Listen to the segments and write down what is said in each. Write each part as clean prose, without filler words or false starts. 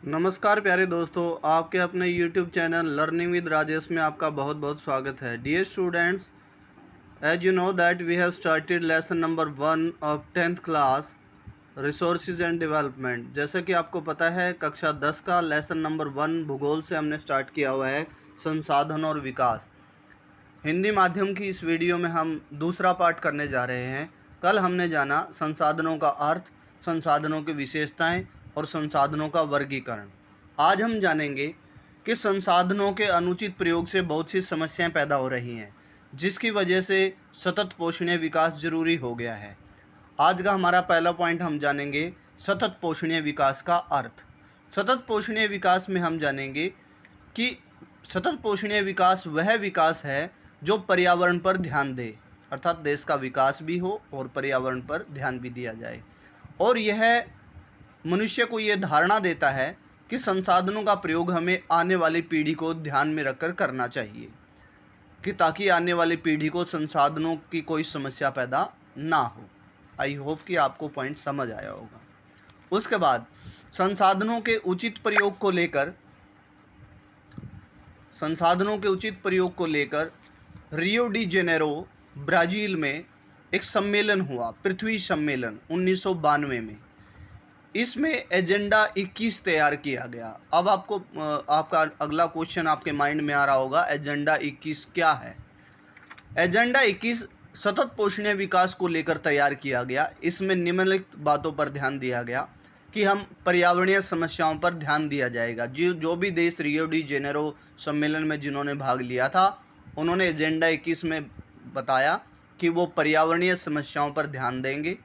नमस्कार प्यारे दोस्तों, आपके अपने YouTube channel learning with Rajesh में आपका बहुत बहुत स्वागत है। Dear students, as you know that we have started lesson number 1 of 10th class resources and development. जैसे कि आपको पता है, कक्षा 10 का लेसन नंबर 1 भूगोल से हमने स्टार्ट किया हुआ है, संसाधन और विकास। हिंदी माध्यम की इस वीडियो में हम दूसरा पार्ट करने जा रहे हैं। कल हमने जाना संसाधनों का अर्थ, संसाधनों की विशेषताएं और संसाधनों का वर्गीकरण। आज हम जानेंगे कि संसाधनों के अनुचित प्रयोग से बहुत सी समस्याएं पैदा हो रही हैं, जिसकी वजह से सतत पोषणीय विकास जरूरी हो गया है। आज का हमारा पहला पॉइंट हम जानेंगे सतत पोषणीय विकास का अर्थ। सतत पोषणीय विकास में हम जानेंगे कि सतत पोषणीय विकास वह विकास है जो पर्यावरण पर ध्यान दे, अर्थात देश का विकास भी हो और पर्यावरण पर ध्यान भी दिया जाए। और यह मनुष्य को ये धारणा देता है कि संसाधनों का प्रयोग हमें आने वाली पीढ़ी को ध्यान में रखकर करना चाहिए, कि ताकि आने वाली पीढ़ी को संसाधनों की कोई समस्या पैदा ना हो। आई होप कि आपको पॉइंट समझ आया होगा। उसके बाद संसाधनों के उचित प्रयोग को लेकर रियो डी जेनेरो ब्राज़ील में एक सम्मेलन हुआ, पृथ्वी सम्मेलन 1992 में। इसमें एजेंडा 21 तैयार किया गया। अब आपका अगला क्वेश्चन आपके माइंड में आ रहा होगा, एजेंडा 21 क्या है? एजेंडा 21 सतत पोषणीय विकास को लेकर तैयार किया गया। इसमें निम्नलिखित बातों पर ध्यान दिया गया कि हम पर्यावरणीय समस्याओं पर ध्यान दिया जाएगा। जो भी देश रियो डी जेनेरो सम्मेलन में जिन्होंने भाग लिया था, उन्होंने एजेंडा 21 में बताया कि वो पर्यावरणीय समस्याओं पर ध्यान देंगे।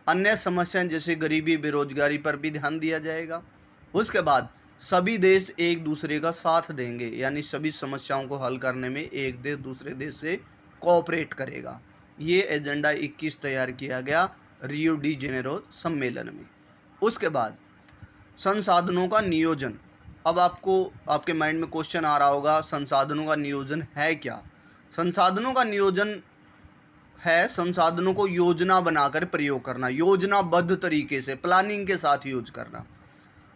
अन्य समस्याएं जैसे गरीबी, बेरोजगारी पर भी ध्यान दिया जाएगा। उसके बाद सभी देश एक दूसरे का साथ देंगे, यानी सभी समस्याओं को हल करने में एक देश दूसरे देश से कोऑपरेट करेगा। ये एजेंडा 21 तैयार किया गया रियो डी जेनेरो सम्मेलन में। उसके बाद संसाधनों का नियोजन। अब आपके माइंड में क्वेश्चन आ रहा होगा, संसाधनों का नियोजन है क्या? संसाधनों का नियोजन है संसाधनों को योजना बनाकर प्रयोग करना, योजनाबद्ध तरीके से प्लानिंग के साथ यूज करना।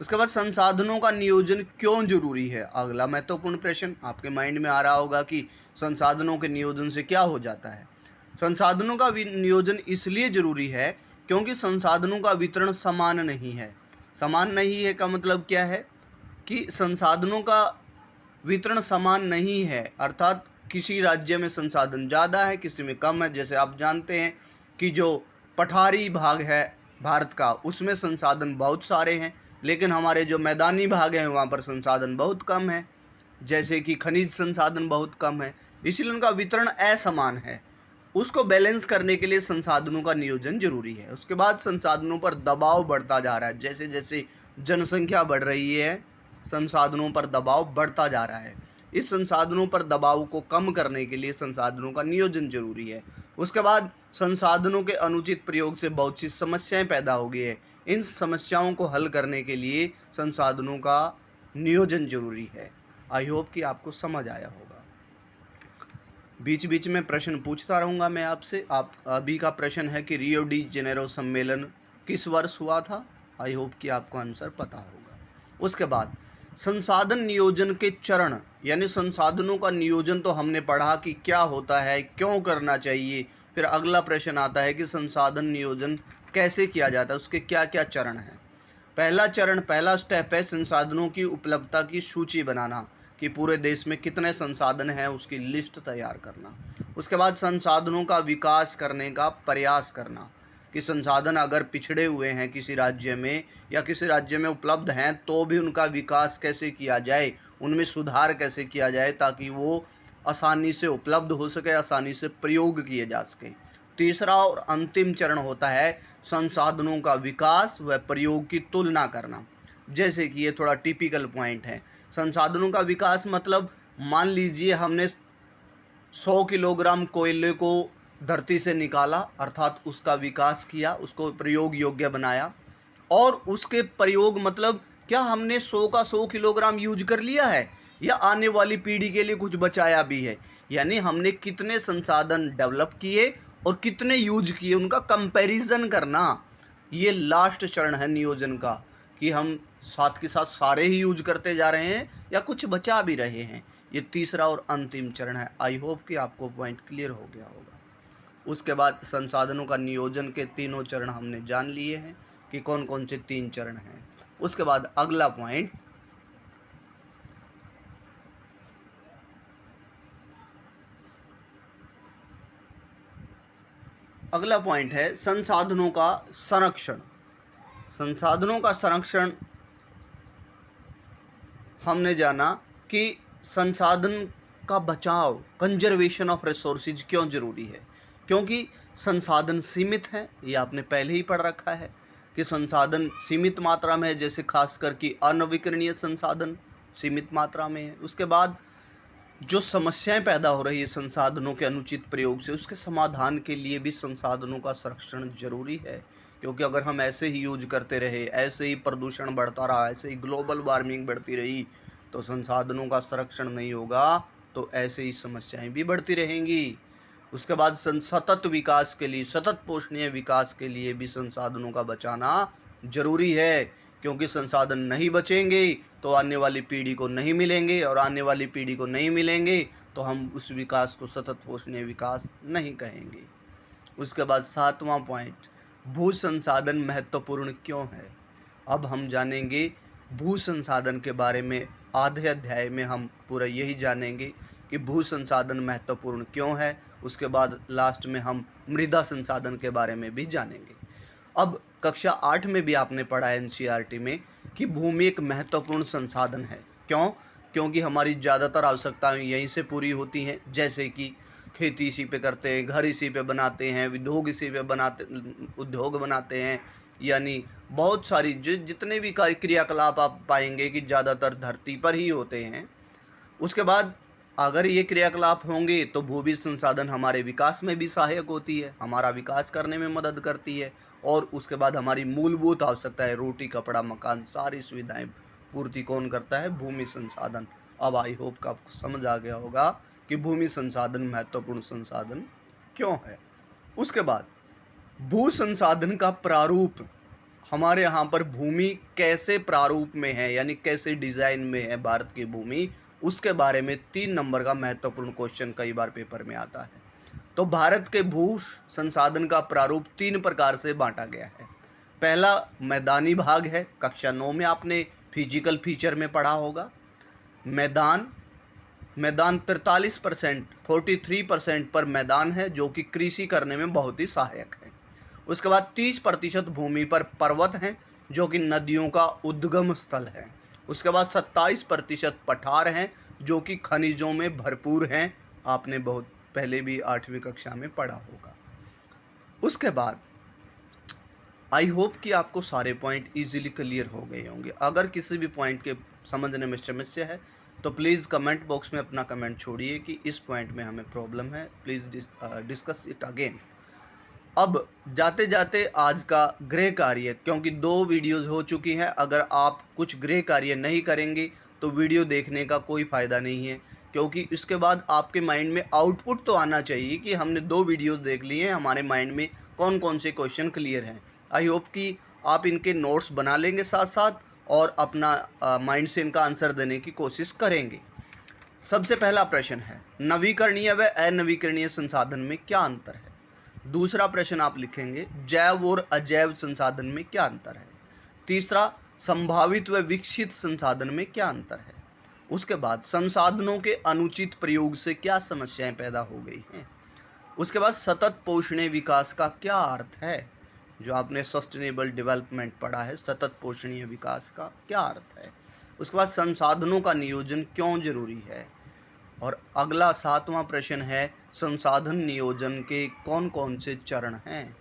उसके बाद संसाधनों का नियोजन क्यों जरूरी है? अगला महत्वपूर्ण प्रश्न आपके माइंड में आ रहा होगा कि संसाधनों के नियोजन से क्या हो जाता है। संसाधनों का नियोजन इसलिए जरूरी है क्योंकि संसाधनों का वितरण समान नहीं है। समान नहीं है का मतलब क्या है कि संसाधनों का वितरण समान नहीं है, अर्थात किसी राज्य में संसाधन ज़्यादा है, किसी में कम है। जैसे आप जानते हैं कि जो पठारी भाग है भारत का, उसमें संसाधन बहुत सारे हैं, लेकिन हमारे जो मैदानी भाग हैं वहाँ पर संसाधन बहुत कम है, जैसे कि खनिज संसाधन बहुत कम है, इसलिए उनका वितरण असमान है। उसको बैलेंस करने के लिए संसाधनों का नियोजन जरूरी है। उसके बाद संसाधनों पर दबाव बढ़ता जा रहा है, जैसे जैसे जनसंख्या बढ़ रही है संसाधनों पर दबाव बढ़ता जा रहा है। इस संसाधनों पर दबाव को कम करने के लिए संसाधनों का नियोजन जरूरी है। उसके बाद संसाधनों के अनुचित प्रयोग से बहुत सी समस्याएं पैदा हो गई है। इन समस्याओं को हल करने के लिए संसाधनों का नियोजन जरूरी है। आई होप कि आपको समझ आया होगा। बीच बीच में प्रश्न पूछता रहूँगा मैं आपसे। आप अभी का प्रश्न है कि रियो डी जेनेरो सम्मेलन किस वर्ष हुआ था? आई होप कि आपको आंसर पता होगा। उसके बाद संसाधन नियोजन के चरण, यानी संसाधनों का नियोजन तो हमने पढ़ा कि क्या होता है, क्यों करना चाहिए। फिर अगला प्रश्न आता है कि संसाधन नियोजन कैसे किया जाता है, उसके क्या क्या चरण हैं। पहला स्टेप है संसाधनों की उपलब्धता की सूची बनाना, कि पूरे देश में कितने संसाधन हैं उसकी लिस्ट तैयार करना। उसके बाद संसाधनों का विकास करने का प्रयास करना, कि संसाधन अगर पिछड़े हुए हैं किसी राज्य में या किसी राज्य में उपलब्ध हैं तो भी उनका विकास कैसे किया जाए, उनमें सुधार कैसे किया जाए ताकि वो आसानी से उपलब्ध हो सके, आसानी से प्रयोग किए जा सके। तीसरा और अंतिम चरण होता है संसाधनों का विकास व प्रयोग की तुलना करना। जैसे कि ये थोड़ा टिपिकल पॉइंट है। संसाधनों का विकास मतलब मान लीजिए हमने 100 किलोग्राम कोयले को धरती से निकाला, अर्थात उसका विकास किया, उसको प्रयोग योग्य बनाया। और उसके प्रयोग मतलब क्या हमने 100 का 100 किलोग्राम यूज कर लिया है या आने वाली पीढ़ी के लिए कुछ बचाया भी है, यानी हमने कितने संसाधन डेवलप किए और कितने यूज किए, उनका कंपैरिजन करना। ये लास्ट चरण है नियोजन का, कि हम साथ के साथ सारे ही यूज करते जा रहे हैं या कुछ बचा भी रहे हैं। ये तीसरा और अंतिम चरण है। आई होप कि आपको पॉइंट क्लियर हो गया होगा। उसके बाद संसाधनों का नियोजन के तीनों चरण हमने जान लिए हैं कि कौन कौन से 3 चरण हैं। उसके बाद अगला पॉइंट, है संसाधनों का संरक्षण। संसाधनों का संरक्षण हमने जाना कि संसाधन का बचाव, कंजर्वेशन ऑफ रिसोर्सेज क्यों ज़रूरी है, क्योंकि संसाधन सीमित हैं। ये आपने पहले ही पढ़ रखा है कि संसाधन सीमित मात्रा में है, जैसे खासकर कि अनवीकरणीय संसाधन सीमित मात्रा में है। उसके बाद जो समस्याएं पैदा हो रही है संसाधनों के अनुचित प्रयोग से, उसके समाधान के लिए भी संसाधनों का संरक्षण जरूरी है। क्योंकि अगर हम ऐसे ही यूज करते रहे, ऐसे ही प्रदूषण बढ़ता रहा, ऐसे ही ग्लोबल वार्मिंग बढ़ती रही, तो संसाधनों का संरक्षण नहीं होगा तो ऐसे ही समस्याएं भी बढ़ती रहेंगी। उसके बाद सतत विकास के लिए, सतत पोषणीय विकास के लिए भी संसाधनों का बचाना जरूरी है। क्योंकि संसाधन नहीं बचेंगे तो आने वाली पीढ़ी को नहीं मिलेंगे, और आने वाली पीढ़ी को नहीं मिलेंगे तो हम उस विकास को सतत पोषणीय विकास नहीं कहेंगे। उसके बाद 7वां पॉइंट, भू संसाधन महत्वपूर्ण क्यों है। अब हम जानेंगे भू संसाधन के बारे में। आधे अध्याय में हम पूरा यही जानेंगे कि भू संसाधन महत्वपूर्ण क्यों है। उसके बाद लास्ट में हम मृदा संसाधन के बारे में भी जानेंगे। अब कक्षा 8 में भी आपने पढ़ा एनसीईआरटी में कि भूमि एक महत्वपूर्ण संसाधन है। क्यों? क्योंकि हमारी ज़्यादातर आवश्यकताएं यहीं से पूरी होती हैं, जैसे कि खेती इसी पे करते हैं, घर इसी पे बनाते हैं, उद्योग बनाते हैं, यानी बहुत सारी जितने भी क्रियाकलाप आप पाएंगे कि ज़्यादातर धरती पर ही होते हैं। उसके बाद अगर ये क्रियाकलाप होंगे तो भूमि संसाधन हमारे विकास में भी सहायक होती है, हमारा विकास करने में मदद करती है। और उसके बाद हमारी मूलभूत आवश्यकताएं, रोटी, कपड़ा, मकान, सारी सुविधाएं पूर्ति कौन करता है? भूमि संसाधन। अब आई होप का आपको समझ आ गया होगा कि भूमि संसाधन महत्वपूर्ण संसाधन क्यों है। उसके बाद भू संसाधन का प्रारूप, हमारे यहाँ पर भूमि कैसे प्रारूप में है, यानी कैसे डिज़ाइन में है भारत की भूमि, उसके बारे में 3 नंबर का महत्वपूर्ण क्वेश्चन कई बार पेपर में आता है। तो भारत के भू संसाधन का प्रारूप 3 प्रकार से बांटा गया है। पहला मैदानी भाग है, कक्षा 9 में आपने फिजिकल फीचर में पढ़ा होगा। मैदान 43% पर मैदान है, जो कि कृषि करने में बहुत ही सहायक है। उसके बाद 30% भूमि पर पर्वत हैं, जो कि नदियों का उद्गम स्थल है। उसके बाद 27% पठार हैं, जो कि खनिजों में भरपूर हैं। आपने बहुत पहले भी 8वीं कक्षा में पढ़ा होगा। उसके बाद आई होप कि आपको सारे पॉइंट इजीली क्लियर हो गए होंगे। अगर किसी भी पॉइंट के समझने में समस्या है तो प्लीज़ कमेंट बॉक्स में अपना कमेंट छोड़िए कि इस पॉइंट में हमें प्रॉब्लम है, प्लीज़ डिस्कस इट अगेन। अब जाते जाते आज का गृह कार्य, क्योंकि 2 वीडियोस हो चुकी हैं, अगर आप कुछ गृह कार्य नहीं करेंगे तो वीडियो देखने का कोई फ़ायदा नहीं है। क्योंकि इसके बाद आपके माइंड में आउटपुट तो आना चाहिए कि हमने 2 वीडियोस देख लिए हैं, हमारे माइंड में कौन कौन से क्वेश्चन क्लियर हैं। आई होप कि आप इनके नोट्स बना लेंगे साथ साथ, और अपना माइंड से इनका आंसर देने की कोशिश करेंगे। सबसे पहला प्रश्न है, नवीकरणीय व अनवीकरणीय संसाधन में क्या अंतर है। दूसरा प्रश्न आप लिखेंगे, जैव और अजैव संसाधन में क्या अंतर है। तीसरा, संभावित व विकसित संसाधन में क्या अंतर है। उसके बाद संसाधनों के अनुचित प्रयोग से क्या समस्याएं पैदा हो गई हैं। उसके बाद सतत पोषणीय विकास का क्या अर्थ है, जो आपने सस्टेनेबल डेवलपमेंट पढ़ा है, सतत पोषणीय विकास का क्या अर्थ है। उसके बाद संसाधनों का नियोजन क्यों जरूरी है। और अगला 7वां प्रश्न है, संसाधन नियोजन के कौन कौन से चरण हैं।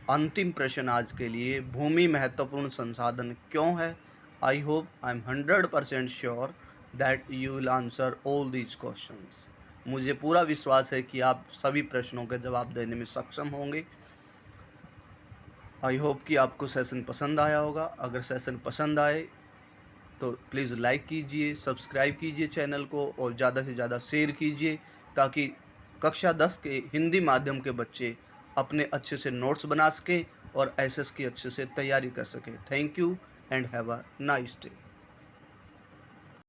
अंतिम प्रश्न आज के लिए, भूमि महत्वपूर्ण संसाधन क्यों है। I hope I am 100% sure that you will answer all these questions. मुझे पूरा विश्वास है कि आप सभी प्रश्नों के जवाब देने में सक्षम होंगे। आई होप कि आपको सेशन पसंद आया होगा। अगर सेशन पसंद आए तो प्लीज़ लाइक कीजिए, सब्सक्राइब कीजिए चैनल को, और ज़्यादा से ज़्यादा शेयर कीजिए, ताकि कक्षा 10 के हिंदी माध्यम के बच्चे अपने अच्छे से नोट्स बना सकें और एसएस की अच्छे से तैयारी कर सकें। Thank you. and have a nice day.